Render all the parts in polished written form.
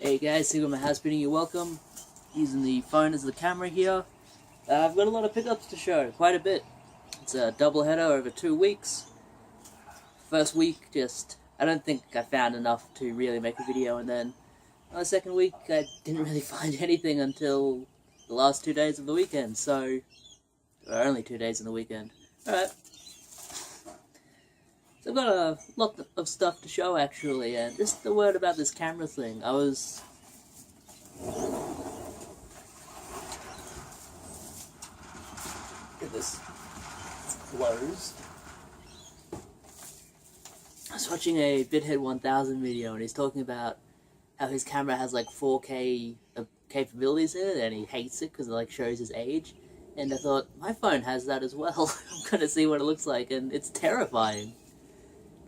Hey guys, Sigma House bringing you welcome. Using the phone as the camera here. I've got a lot of pickups to show, quite a bit. It's a double header over 2 weeks. First week, I don't think I found enough to really make a video, and then on the second week, I didn't really find anything until the last 2 days of the weekend, so, or only 2 days in the weekend. Alright. So I've got a lot of stuff to show actually, and just a word about this camera thing. Look at this. It's closed. I was watching a Bithead 1000 video, and he's talking about how his camera has like 4K capabilities in it, and he hates it because it like shows his age. And I thought, my phone has that as well. I'm gonna see what it looks like, and it's terrifying.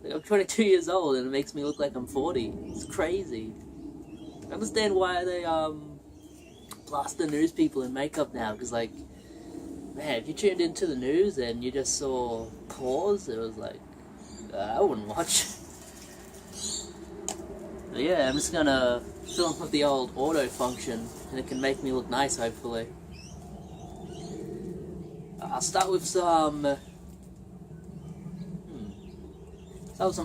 Like, I'm 22 years old, and it makes me look like I'm 40. It's crazy. I understand why they blast the news people in makeup now, because like, man, if you tuned into the news and you just saw pores, it was like, I wouldn't watch. But yeah, I'm just gonna film with the old auto function, and it can make me look nice, hopefully. I'll start with some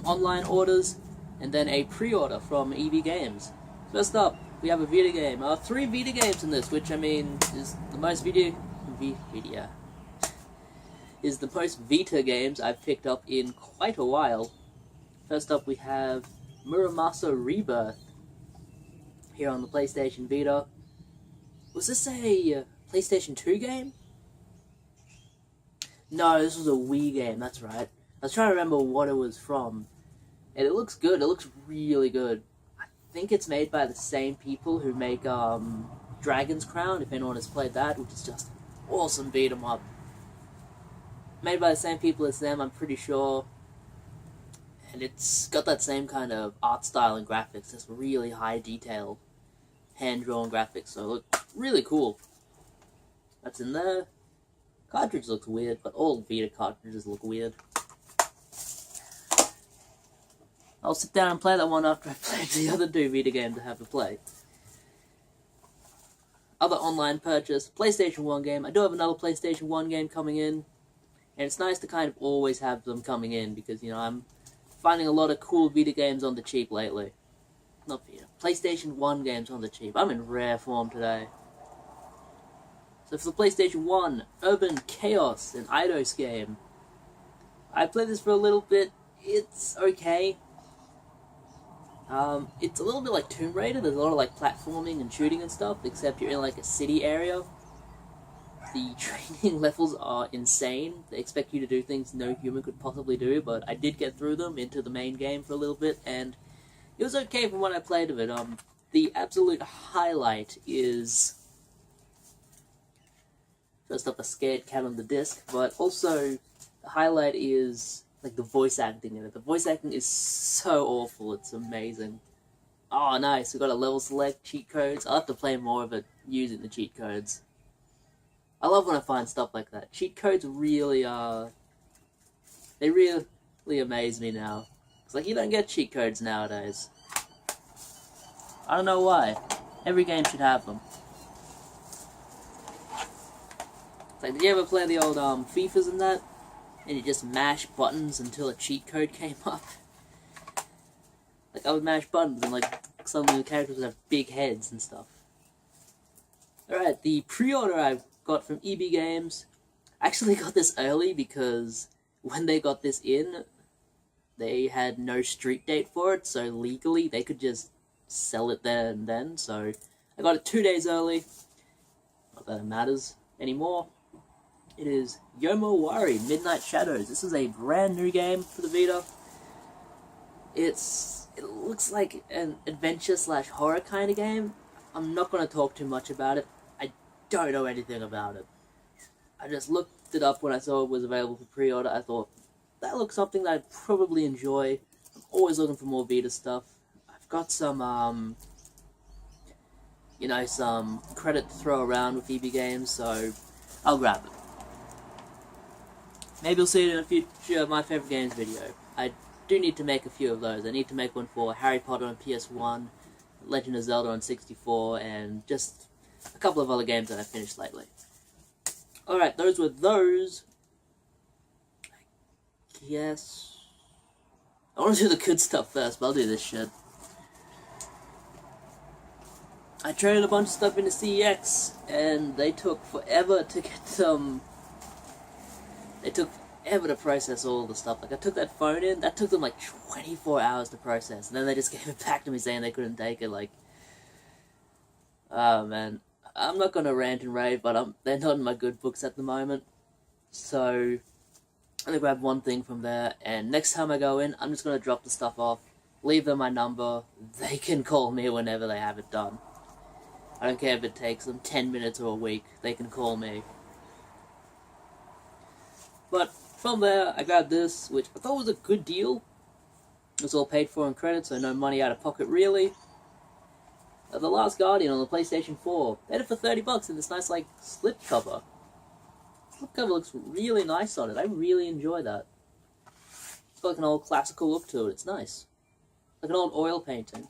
online orders, and then a pre-order from EB Games. First up, we have a Vita game. 3 Vita games in this, which I mean is the most Vita games I've picked up in quite a while. First up, we have Muramasa Rebirth here on the PlayStation Vita. Was this a PlayStation 2 game? No, this was a Wii game, that's right. I was trying to remember what it was from, and it looks good. It looks really good. I think it's made by the same people who make Dragon's Crown, if anyone has played that, which is just an awesome beat 'em up. Made by the same people as them, I'm pretty sure, and it's got that same kind of art style and graphics, just really high detail, hand-drawn graphics, so it looks really cool. That's in there. Cartridge looks weird, but all Vita cartridges look weird. I'll sit down and play that one after I play the other 2 Vita games I have to play. Other online purchase, PlayStation 1 game. I do have another PlayStation 1 game coming in, and it's nice to kind of always have them coming in, because, you know, I'm finding a lot of cool Vita games on the cheap lately. Not Vita, PlayStation 1 games on the cheap. I'm in rare form today. So for the PlayStation 1, Urban Chaos, an Eidos game. I played this for a little bit. It's okay. It's a little bit like Tomb Raider. There's a lot of like platforming and shooting and stuff, except you're in like a city area. The training levels are insane. They expect you to do things no human could possibly do, but I did get through them into the main game for a little bit, and it was okay from what I played of it. The absolute highlight is, first up, a scared cat on the disc, but also the highlight is like the voice acting in it. The voice acting is so awful, it's amazing. Oh, nice, we've got a level select, cheat codes. I'll have to play more of it using the cheat codes. I love when I find stuff like that. Cheat codes really they really amaze me now. It's like, you don't get cheat codes nowadays. I don't know why. Every game should have them. It's like, did you ever play the old FIFAs and that? And you just mash buttons until a cheat code came up? Like, I would mash buttons and like suddenly the characters would have big heads and stuff. Alright, the pre-order I got from EB Games. I actually got this early because when they got this in, they had no street date for it, so legally they could just sell it there and then, so I got it 2 days early. Not that it matters anymore. It is Yomawari Midnight Shadows. This is a brand new game for the Vita. It looks like an adventure/horror kind of game. I'm not going to talk too much about it. I don't know anything about it. I just looked it up when I saw it was available for pre-order. I thought, that looks something that I'd probably enjoy. I'm always looking for more Vita stuff. I've got some, some credit to throw around with EB Games, so I'll grab it. Maybe you'll see it in a future My Favorite Games video. I do need to make a few of those. I need to make one for Harry Potter on PS1, Legend of Zelda on 64, and just a couple of other games that I finished lately. Alright, those were those. I guess... I want to do the good stuff first, but I'll do this shit. I traded a bunch of stuff into CEX, and they took forever to get them... They took forever to process all the stuff. Like, I took that phone in, that took them like 24 hours to process, and then they just gave it back to me saying they couldn't take it, like... Oh, man. I'm not gonna rant and rave, but they're not in my good books at the moment. So, I'm gonna grab one thing from there, and next time I go in, I'm just gonna drop the stuff off, leave them my number, they can call me whenever they have it done. I don't care if it takes them 10 minutes or a week, they can call me. But from there, I grabbed this, which I thought was a good deal. It was all paid for in credits, so no money out of pocket really. The Last Guardian on the PlayStation 4. They had it for $30 in this nice, like, slip cover. The cover looks really nice on it. I really enjoy that. It's got like an old classical look to it. It's nice. Like an old oil painting.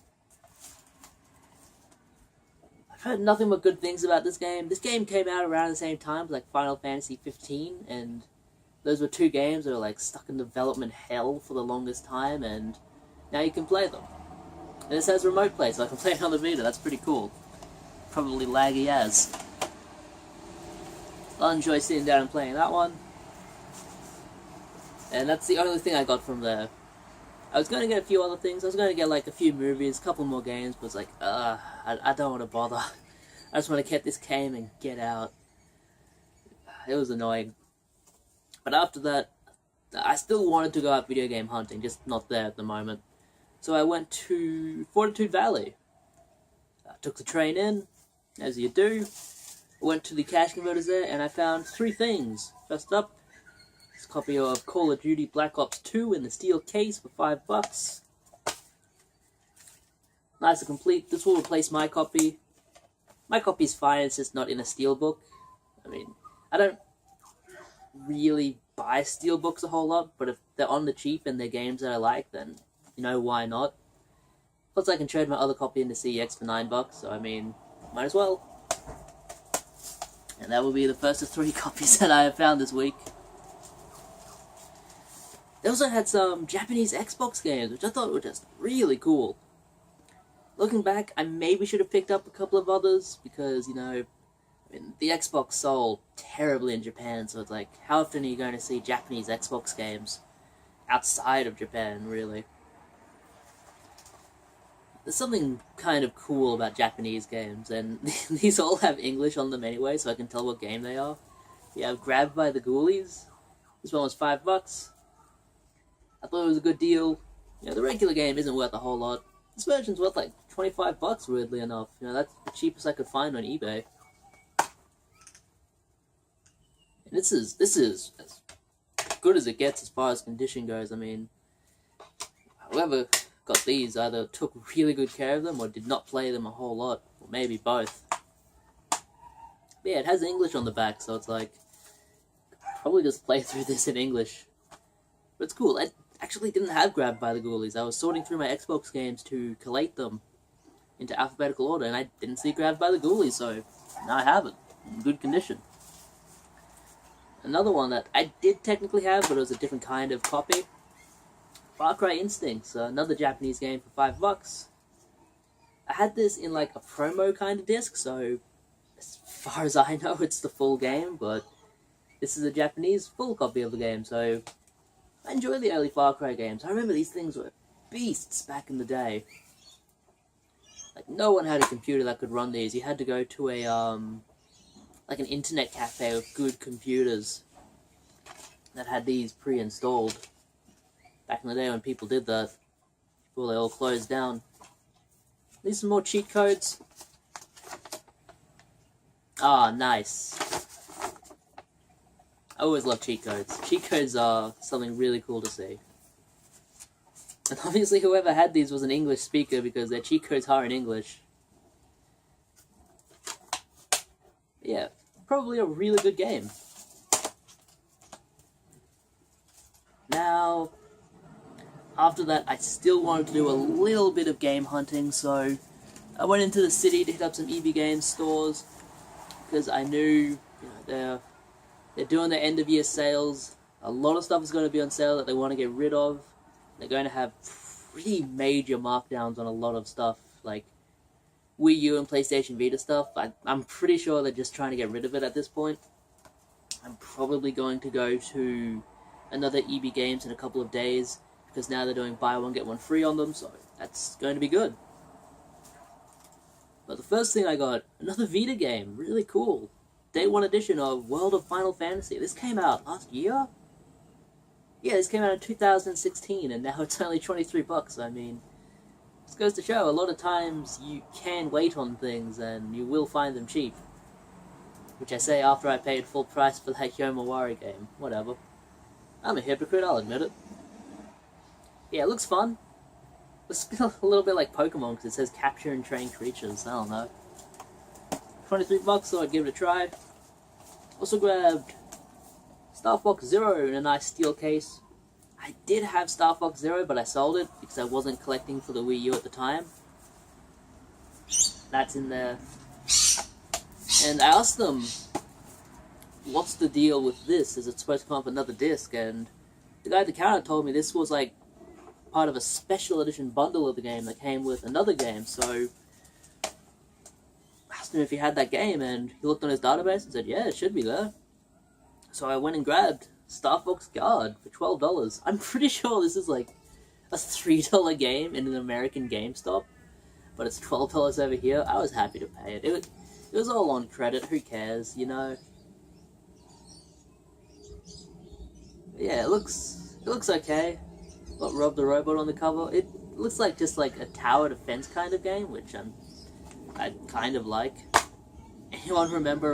I've heard nothing but good things about this game. This game came out around the same time as like Final Fantasy 15, and those were two games that were like stuck in development hell for the longest time, and now you can play them. And this has remote play, so I can play it on the Vita. That's pretty cool. Probably laggy as. I'll enjoy sitting down and playing that one. And that's the only thing I got from there. I was going to get a few other things. I was going to get like a few movies, a couple more games, but it's like, I don't want to bother. I just want to get this game and get out. It was annoying. But after that, I still wanted to go out video game hunting, just not there at the moment. So I went to Fortitude Valley. I took the train in, as you do. I went to the cash converters there, and I found three things. First up, this copy of Call of Duty Black Ops 2 in the steel case for $5. Nice and complete. This will replace my copy. My copy's fine, it's just not in a steelbook. I mean, I don't really buy steelbooks a whole lot, but if they're on the cheap and they're games that I like, then, you know, why not? Plus I can trade my other copy into CEX for $9, so I mean, might as well. And that will be the first of 3 copies that I have found this week. They also had some Japanese Xbox games, which I thought were just really cool. Looking back, I maybe should have picked up a couple of others, because, you know, I mean, the Xbox sold terribly in Japan, so it's like, how often are you going to see Japanese Xbox games outside of Japan, really? There's something kind of cool about Japanese games, and these all have English on them anyway, so I can tell what game they are. You have Grabbed by the Ghoulies. This one was $5. I thought it was a good deal. You know, the regular game isn't worth a whole lot. This version's worth like $25, weirdly enough. You know, that's the cheapest I could find on eBay. And this is as good as it gets as far as condition goes. I mean, whoever got these either took really good care of them or did not play them a whole lot, or maybe both. But yeah, it has English on the back, so it's like, probably just play through this in English. But it's cool. I actually didn't have Grabbed by the Ghoulies. I was sorting through my Xbox games to collate them into alphabetical order, and I didn't see Grabbed by the Ghoulies, so now I have it, in good condition. Another one that I did technically have, but it was a different kind of copy. Far Cry Instincts, another Japanese game for $5. I had this in like a promo kind of disc, so as far as I know it's the full game, but this is a Japanese full copy of the game, so I enjoy the early Far Cry games. I remember these things were beasts back in the day. Like, no one had a computer that could run these. You had to go to a, like an internet cafe with good computers that had these pre-installed. Back in the day when people did that, before they all closed down. These are more cheat codes. Ah, nice. I always love cheat codes. Cheat codes are something really cool to see. And obviously whoever had these was an English speaker, because their cheat codes are in English. Yeah, probably a really good game. Now, after that, I still wanted to do a little bit of game hunting, so I went into the city to hit up some EB Games stores because I knew they're doing their end of year sales. A lot of stuff is going to be on sale that they want to get rid of. They're going to have pretty major markdowns on a lot of stuff, like Wii U and PlayStation Vita stuff. I'm pretty sure they're just trying to get rid of it at this point. I'm probably going to go to another EB Games in a couple of days, because now they're doing buy one get one free on them, so that's going to be good. But the first thing I got, another Vita game, really cool. Day 1 edition of World of Final Fantasy. This came out last year? Yeah, this came out in 2016, and now it's only $23. I mean, this goes to show, a lot of times you can wait on things, and you will find them cheap. Which I say after I paid full price for that Yomawari game. Whatever. I'm a hypocrite, I'll admit it. Yeah, it looks fun. It's a little bit like Pokemon, because it says capture and train creatures. I don't know. $23, so I'd give it a try. Also grabbed Star Fox Zero in a nice steel case. I did have Star Fox Zero, but I sold it because I wasn't collecting for the Wii U at the time. That's in there. And I asked them, what's the deal with this? Is it supposed to come up with another disc? And the guy at the counter told me this was like part of a special edition bundle of the game that came with another game. So I asked him if he had that game, and he looked on his database and said, yeah, it should be there. So I went and grabbed Star Fox Guard for $12. I'm pretty sure this is like a $3 game in an American GameStop, but it's $12 over here. I was happy to pay it. It was all on credit, who cares, you know? Yeah, it looks okay. Got Rob the Robot on the cover. It looks like just like a tower defense kind of game, which I kind of like. Anyone remember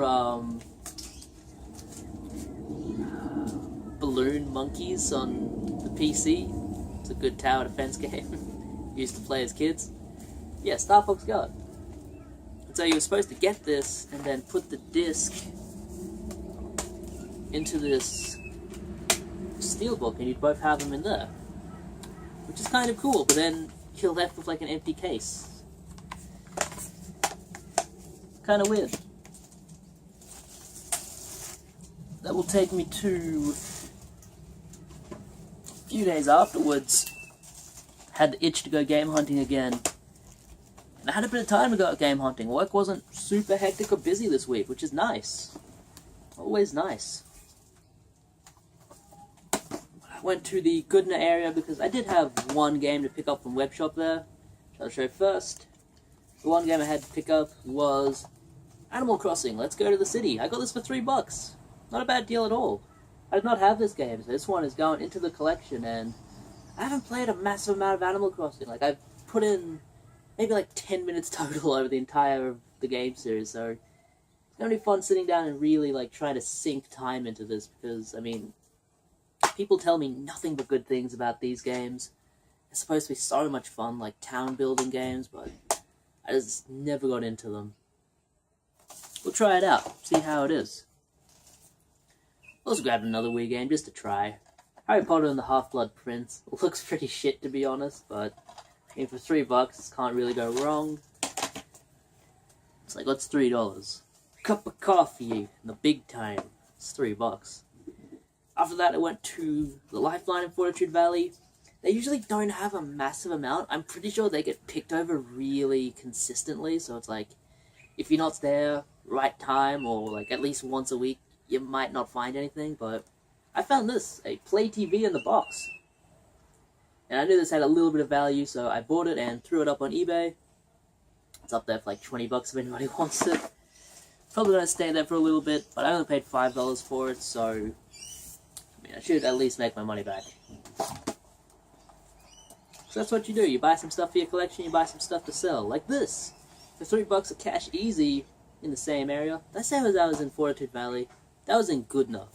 Balloon Monkeys on the PC? It's a good tower defense game. Used to play as kids. Yeah, Star Fox Guard. So you were supposed to get this and then put the disc into this steelbook, and you'd both have them in there, which is kind of cool. But then you're left with like an empty case. Kind of weird. That will take me to a few days afterwards. Had the itch to go game hunting again. And I had a bit of time to go game hunting. Work wasn't super hectic or busy this week, which is nice. Always nice. I went to the Goodna area because I did have one game to pick up from Webshop there, which I'll show first. The one game I had to pick up was Animal Crossing, Let's Go to the City. I got this for $3. Not a bad deal at all. I did not have this game, so this one is going into the collection, and I haven't played a massive amount of Animal Crossing. Like, I've put in maybe like 10 minutes total over the entire of the game series, so it's gonna be fun sitting down and really like trying to sink time into this, because I mean, people tell me nothing but good things about these games. They're supposed to be so much fun, like town building games, but I just never got into them. We'll try it out, see how it is. Also grabbed another Wii game just to try. Harry Potter and the Half-Blood Prince. It looks pretty shit, to be honest, but I mean, for $3, can't really go wrong. It's like, what's $3? Cup of coffee in the big time. It's $3. After that, I went to the Lifeline in Fortitude Valley. They usually don't have a massive amount. I'm pretty sure they get picked over really consistently, so it's like, if you're not there right time, or like at least once a week, you might not find anything, but I found this, a Play TV in the box. And I knew this had a little bit of value, so I bought it and threw it up on eBay. It's up there for like $20 if anybody wants it. Probably going to stay there for a little bit, but I only paid $5 for it, so I mean, I should at least make my money back. So that's what you do. You buy some stuff for your collection, you buy some stuff to sell. Like this. For $3 of cash easy in the same area. That same as I was in Fortitude Valley. That was in Goodna.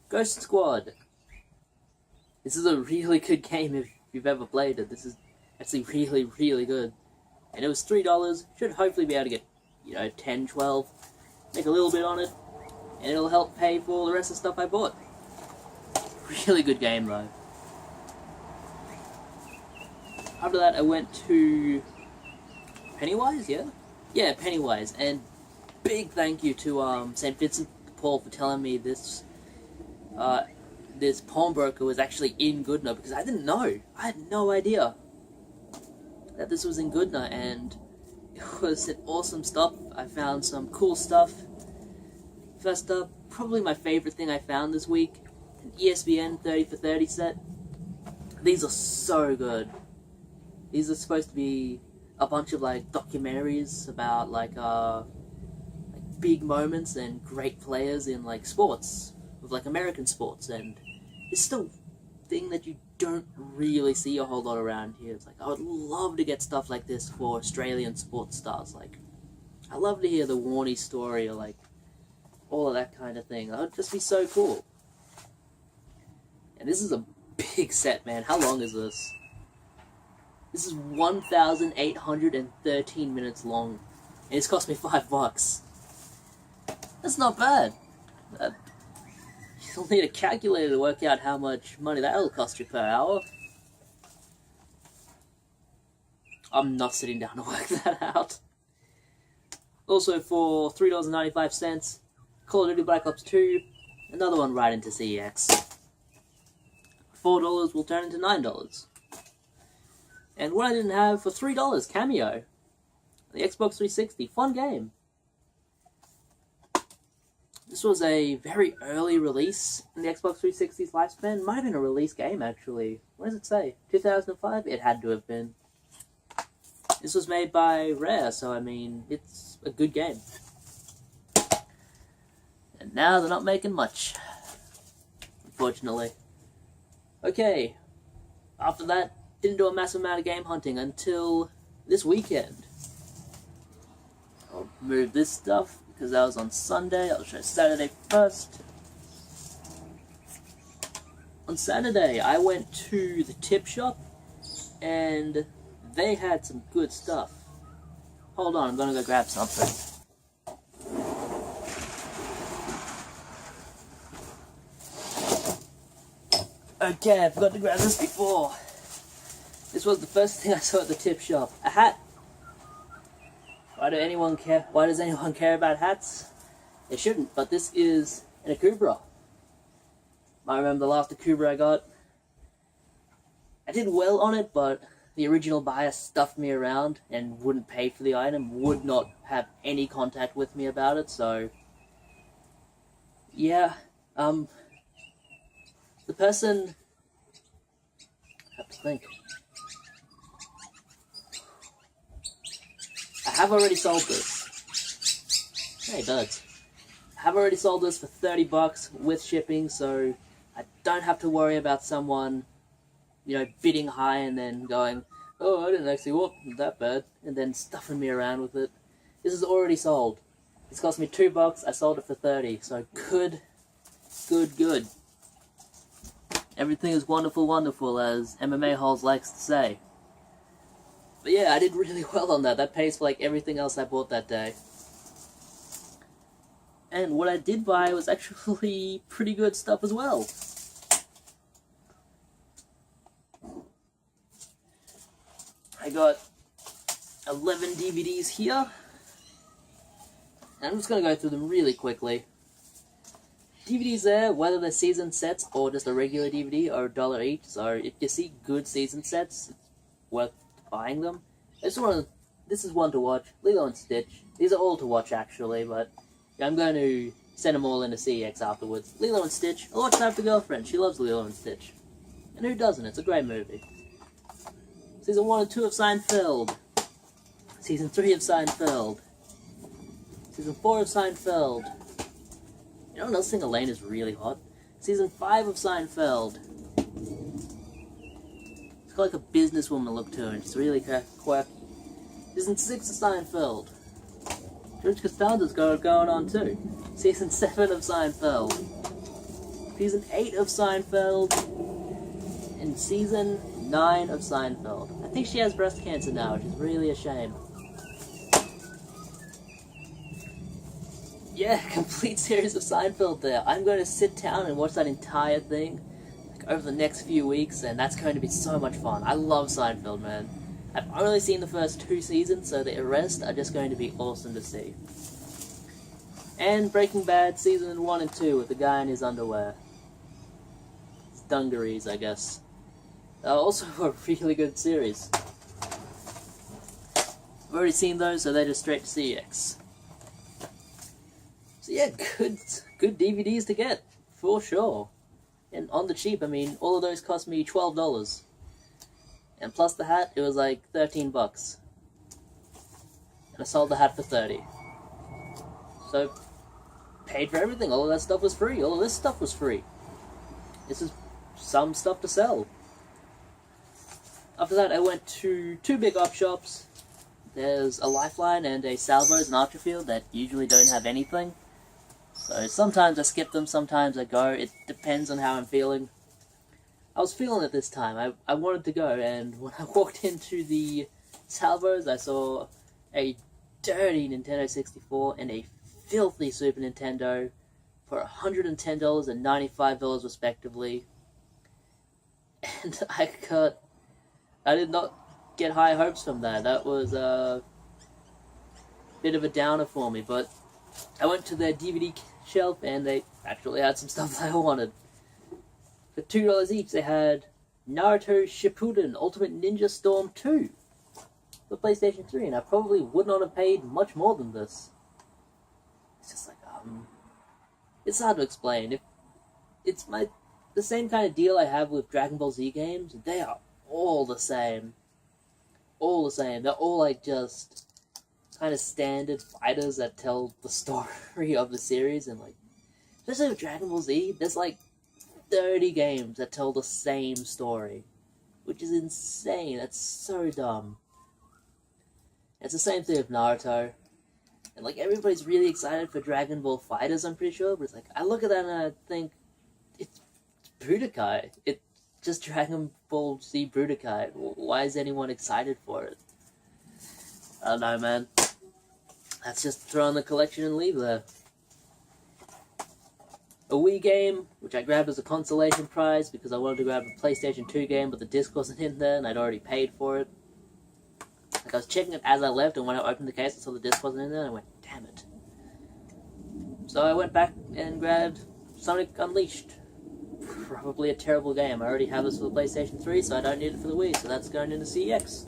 Ghost Squad. This is a really good game if you've ever played it. This is actually really, really good. And it was $3. Should hopefully be able to get, you know, 10, 12. Make a little bit on it. And it'll help pay for all the rest of the stuff I bought. Really good game though. After that I went to Pennywise, yeah? Yeah, Pennywise. And big thank you to St. Vincent de Paul for telling me this this pawnbroker was actually in Goodna, because I didn't know. I had no idea that this was in Goodna, and it was an awesome stop. I found some cool stuff. First up, probably my favorite thing I found this week, an ESPN 30 for 30 set. These are so good. These are supposed to be a bunch of like documentaries about like big moments and great players in like sports, with like American sports, and it's still a thing that you don't really see a whole lot around here. It's like, I would love to get stuff like this for Australian sports stars. Like, I love to hear the Warnie story, or like all of that kind of thing. That would just be so cool. And this is a big set, man. How long is this? This is 1,813 minutes long, and it's cost me $5. That's not bad. You'll need a calculator to work out how much money that'll cost you per hour. I'm not sitting down to work that out. Also, for $3.95, Call of Duty Black Ops 2, another one right into CEX. $4 will turn into $9. And what I didn't have for $3, Cameo. The Xbox 360, fun game. This was a very early release in the Xbox 360's lifespan. Might have been a release game, actually. What does it say? 2005? It had to have been. This was made by Rare, so I mean, it's a good game. And now they're not making much, unfortunately. Okay, after that, didn't do a massive amount of game hunting until this weekend. I'll move this stuff because that was on Sunday. I'll show Saturday first. On Saturday, I went to the tip shop, and they had some good stuff. Hold on, I'm gonna go grab something. Okay, I forgot to grab this before. This was the first thing I saw at the tip shop. A hat. Why does anyone care about hats? They shouldn't, but this is an Akubra. I remember the last Akubra I got. I did well on it, but the original buyer stuffed me around and wouldn't pay for the item, would not have any contact with me about it, so yeah, the person, I have to think. I have already sold this. Hey, duds. I have already sold this for $30 with shipping, so I don't have to worry about someone, you know, bidding high and then going, oh, I didn't actually want that bad, and then stuffing me around with it. This is already sold. It's cost me $2, I sold it for $30, so good. Everything is wonderful, wonderful, as MMA Holes likes to say. But yeah, I did really well on that. That pays for like everything else I bought that day. And what I did buy was actually pretty good stuff as well. I got 11 DVDs here. And I'm just going to go through them really quickly. DVDs there, whether they're season sets or just a regular DVD, are $1 each. So if you see good season sets, it's worth buying them. This is one to watch. Lilo and Stitch. These are all to watch actually, but I'm going to send them all into CEX afterwards. Lilo and Stitch. I'll watch that with the girlfriend. She loves Lilo and Stitch. And who doesn't? It's a great movie. Season 1 and 2 of Seinfeld. Season 3 of Seinfeld. Season 4 of Seinfeld. You know another thing, Elaine is really hot? Season 5 of Seinfeld. It's got like a businesswoman look to her, and she's really quirky. Season 6 of Seinfeld. George Costanza's got it going on too. Season 7 of Seinfeld. Season 8 of Seinfeld. And Season 9 of Seinfeld. I think she has breast cancer now, which is really a shame. Yeah, complete series of Seinfeld there. I'm going to sit down and watch that entire thing like, over the next few weeks, and that's going to be so much fun. I love Seinfeld, man. I've only seen the first 2 seasons, so the rest are just going to be awesome to see. And Breaking Bad season 1 and 2 with the guy in his underwear. It's dungarees, I guess. Also a really good series. I've already seen those, so they're just straight to CX. So yeah, good DVDs to get, for sure. And on the cheap, I mean, all of those cost me $12. And plus the hat, it was like $13. And I sold the hat for $30. So, paid for everything. All of that stuff was free. All of this stuff was free. This is some stuff to sell. After that, I went to 2 big op shops. There's a Lifeline and a Salvos and Archerfield that usually don't have anything. So sometimes I skip them, sometimes I go. It depends on how I'm feeling. I was feeling it this time. I wanted to go, and when I walked into the Salvos, I saw a dirty Nintendo 64 and a filthy Super Nintendo for $110 and $95 respectively. And I did not get high hopes from that. That was a bit of a downer for me, but I went to their DVD shelf and they actually had some stuff that I wanted. For $2 each, they had Naruto Shippuden Ultimate Ninja Storm 2 for PlayStation 3, and I probably would not have paid much more than this. It's just like, it's hard to explain. If it's the same kind of deal I have with Dragon Ball Z games, they are all the same. All the same. They're all like just kind of standard fighters that tell the story of the series, and like, especially with Dragon Ball Z, there's like 30 games that tell the same story, which is insane. That's so dumb. It's the same thing with Naruto, and like everybody's really excited for Dragon Ball Fighters, I'm pretty sure, but it's like, I look at that and I think, it's Budokai. It's just Dragon Ball Z Budokai. Why is anyone excited for it? I don't know, man. Let's just throw in the collection and leave there. A Wii game, which I grabbed as a consolation prize because I wanted to grab a PlayStation 2 game, but the disc wasn't in there and I'd already paid for it. Like, I was checking it as I left, and when I opened the case I saw the disc wasn't in there and I went, damn it. So I went back and grabbed Sonic Unleashed. Probably a terrible game. I already have this for the PlayStation 3, so I don't need it for the Wii, so that's going into CEX.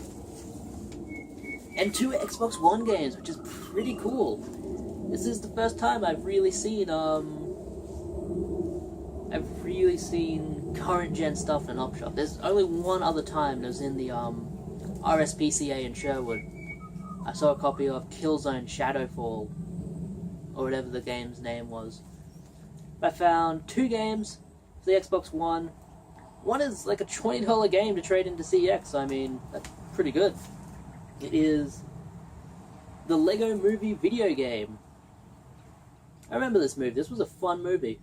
And 2 Xbox One games, which is pretty cool. This is the first time I've really seen current gen stuff in an op shop. There's only one other time. It was in the RSPCA in Sherwood. I saw a copy of Killzone Shadowfall, or whatever the game's name was. I found 2 games for the Xbox One. One is like a $20 game to trade into CX, so I mean, that's pretty good. It is the Lego Movie video game. I remember this movie. This was a fun movie.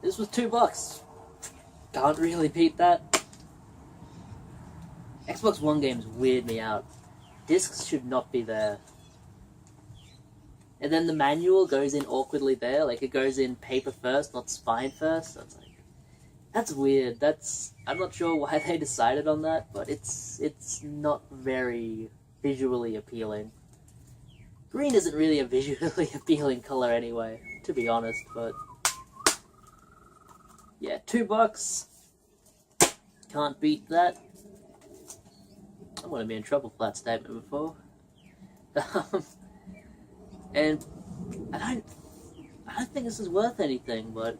This was $2. Can't really beat that. Xbox One games weird me out. Discs should not be there. And then the manual goes in awkwardly there. Like, it goes in paper first, not spine first. So it's like, that's weird. I'm not sure why they decided on that, but it's not very visually appealing. Green isn't really a visually appealing color anyway, to be honest, but yeah, $2. Can't beat that. I'm gonna be in trouble for that statement before. And I don't think this is worth anything, but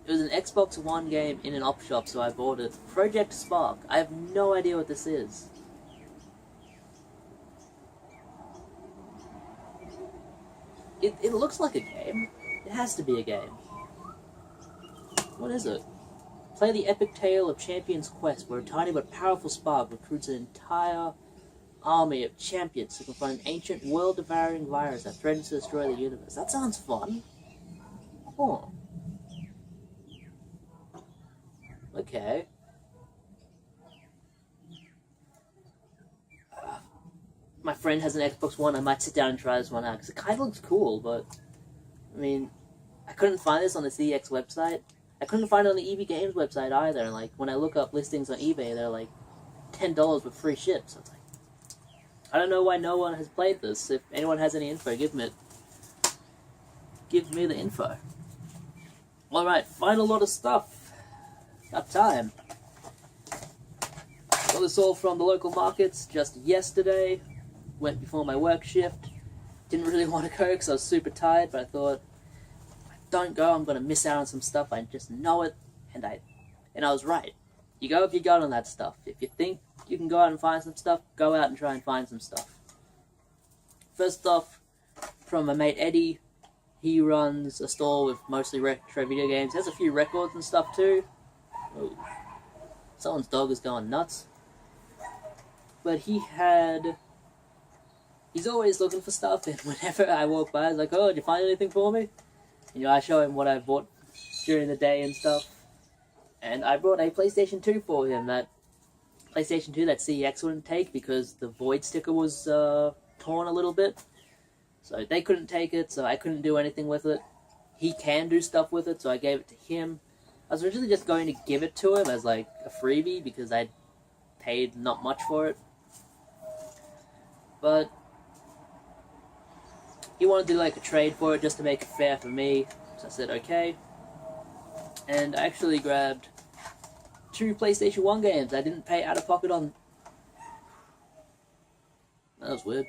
it was an Xbox One game in an op shop, so I bought it. Project Spark. I have no idea what this is. It looks like a game. It has to be a game. What is it? Play the epic tale of Champion's Quest, where a tiny but powerful spark recruits an entire army of champions to confront an ancient, world-devouring virus that threatens to destroy the universe. That sounds fun. Oh. Okay. My friend has an Xbox One. I might sit down and try this one out, because it kind of looks cool, but I mean, I couldn't find this on the CEX website. I couldn't find it on the EB Games website either. Like, when I look up listings on eBay, they're like $10 with free ships. So it's like, I don't know why no one has played this. If anyone has any info, give me the info. Alright, final lot of stuff. Got time. Got this all from the local markets just yesterday. Went before my work shift. Didn't really want to go because I was super tired, but I thought, if I don't go, I'm going to miss out on some stuff. I just know it, and I was right. You go if you got on that stuff. If you think you can go out and find some stuff, go out and try and find some stuff. First off, from my mate Eddie, he runs a store with mostly retro video games. He has a few records and stuff too. Oh, someone's dog is going nuts. But he's always looking for stuff, and whenever I walk by, he's like, oh, did you find anything for me? And, I show him what I bought during the day and stuff. And I brought a PlayStation 2 for him, that PlayStation 2 that CEX wouldn't take because the Void sticker was torn a little bit. So they couldn't take it, so I couldn't do anything with it. He can do stuff with it, so I gave it to him. I was originally just going to give it to him as like a freebie because I'd paid not much for it. But he wanted to do like a trade for it just to make it fair for me. So I said okay. And I actually grabbed 2 PlayStation 1 games I didn't pay out of pocket on. That was weird.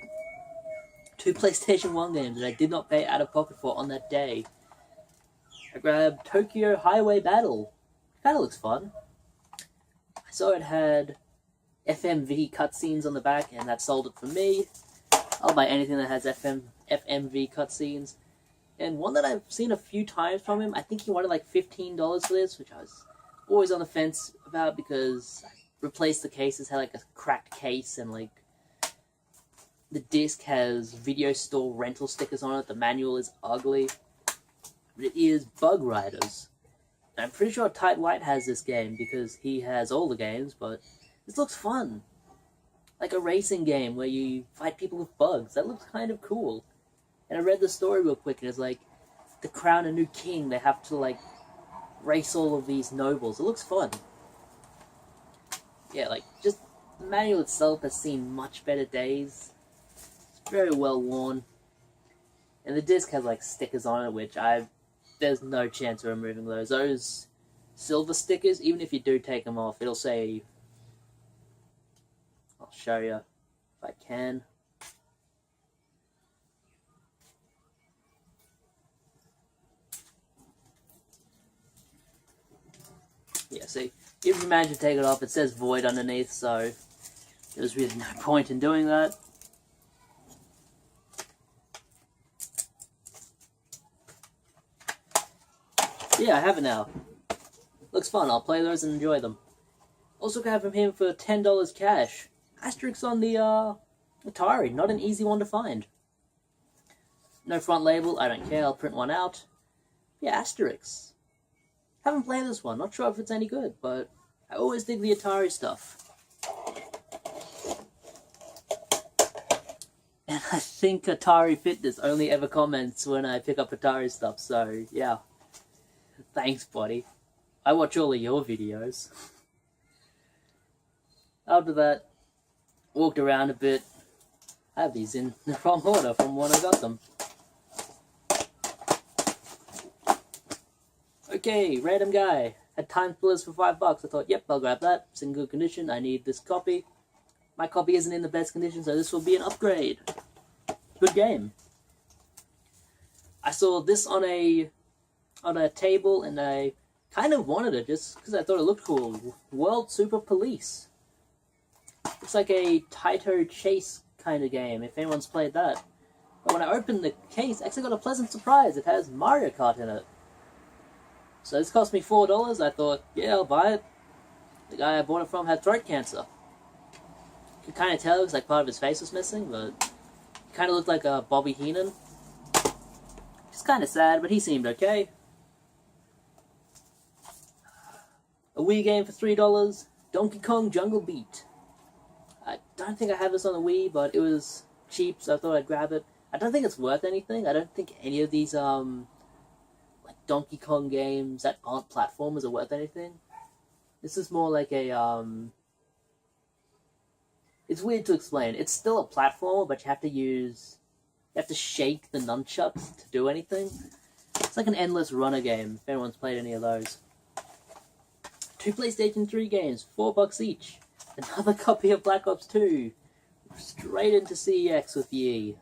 2 PlayStation 1 games that I did not pay out of pocket for on that day. I grabbed Tokyo Highway Battle. That looks fun. I saw it had FMV cutscenes on the back, and that sold it for me. I'll buy anything that has FMV cutscenes. And one that I've seen a few times from him, I think he wanted like $15 for this, which I was always on the fence about because I replaced the cases, had like a cracked case, and like the disc has video store rental stickers on it. The manual is ugly. But it is Bug Riders. And I'm pretty sure Tight White has this game because he has all the games, but this looks fun. Like a racing game where you fight people with bugs. That looks kind of cool. And I read the story real quick, and it's like, to crown a new king, they have to, like, race all of these nobles. It looks fun. Yeah, like, just, the manual itself has seen much better days. It's very well worn. And the disc has, like, stickers on it, which there's no chance of removing those. Those silver stickers, even if you do take them off, it'll say, I'll show you if I can. Yeah, see, if you manage to take it off, it says Void underneath, so there's really no point in doing that. Yeah, I have it now. Looks fun, I'll play those and enjoy them. Also got from him for $10 cash. Asterisk on the Atari, not an easy one to find. No front label, I don't care, I'll print one out. Yeah, Asterix. Haven't played this one, not sure if it's any good, but I always dig the Atari stuff. And I think Atari Fitness only ever comments when I pick up Atari stuff, so yeah. Thanks, buddy. I watch all of your videos. After that, walked around a bit. I have these in the wrong order from when I got them. Okay, random guy. Had Time Splitters for $5. I thought, yep, I'll grab that. It's in good condition. I need this copy. My copy isn't in the best condition, so this will be an upgrade. Good game. I saw this on a table, and I kind of wanted it just because I thought it looked cool. World Super Police. It's like a Taito Chase kind of game, if anyone's played that. But when I opened the case, I actually got a pleasant surprise. It has Mario Kart in it. So this cost me $4. I thought, yeah, I'll buy it. The guy I bought it from had throat cancer. You could kind of tell because like part of his face was missing, but he kind of looked like a Bobby Heenan. It's kind of sad, but he seemed okay. A Wii game for $3, Donkey Kong Jungle Beat. I don't think I have this on the Wii, but it was cheap, so I thought I'd grab it. I don't think it's worth anything. I don't think any of these like Donkey Kong games that aren't platformers are worth anything. This is more like a It's weird to explain. It's still a platformer, but you have to shake the nunchucks to do anything. It's like an endless runner game, if anyone's played any of those. 2 PlayStation 3 games, $4 each. Another copy of Black Ops 2. Straight into CEX with Yi.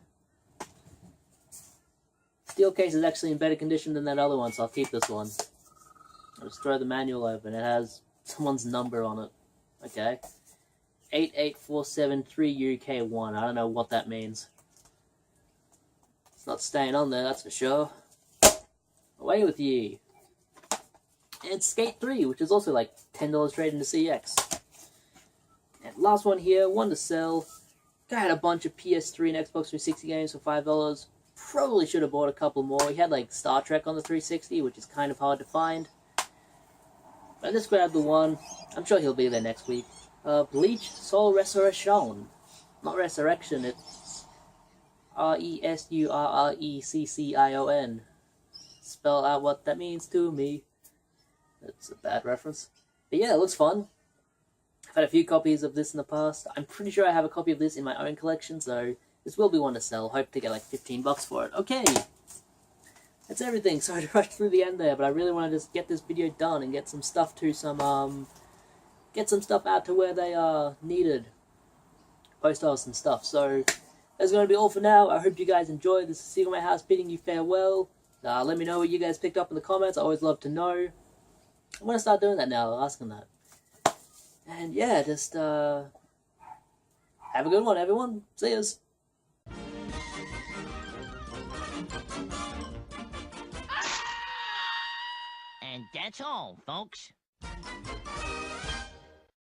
Steel case is actually in better condition than that other one, so I'll keep this one. I'll just throw the manual open. It has someone's number on it. Okay. 88473UK1. I don't know what that means. It's not staying on there, that's for sure. Away with Yi. And Skate 3, which is also like $10 straight into CX. And last one here, one to sell. Guy had a bunch of PS3 and Xbox 360 games for $5. Probably should have bought a couple more. He had like Star Trek on the 360, which is kind of hard to find. But I just grabbed the one. I'm sure he'll be there next week. Bleach Soul Resurrection. Not Resurrection, it's Resurreccion. Spell out what that means to me. That's a bad reference. But yeah, it looks fun. I've had a few copies of this in the past. I'm pretty sure I have a copy of this in my own collection, so this will be one to sell. Hope to get like $15 for it. Okay, that's everything. Sorry to rush through the end there, but I really want to just get this video done and get some stuff to get some stuff out to where they are needed. Post office and stuff. So that's going to be all for now. I hope you guys enjoyed. This is Seagull My House bidding you farewell. Let me know what you guys picked up in the comments. I always love to know. I'm going to start doing that now, asking that. And yeah, just have a good one, everyone. See yous. And that's all, folks.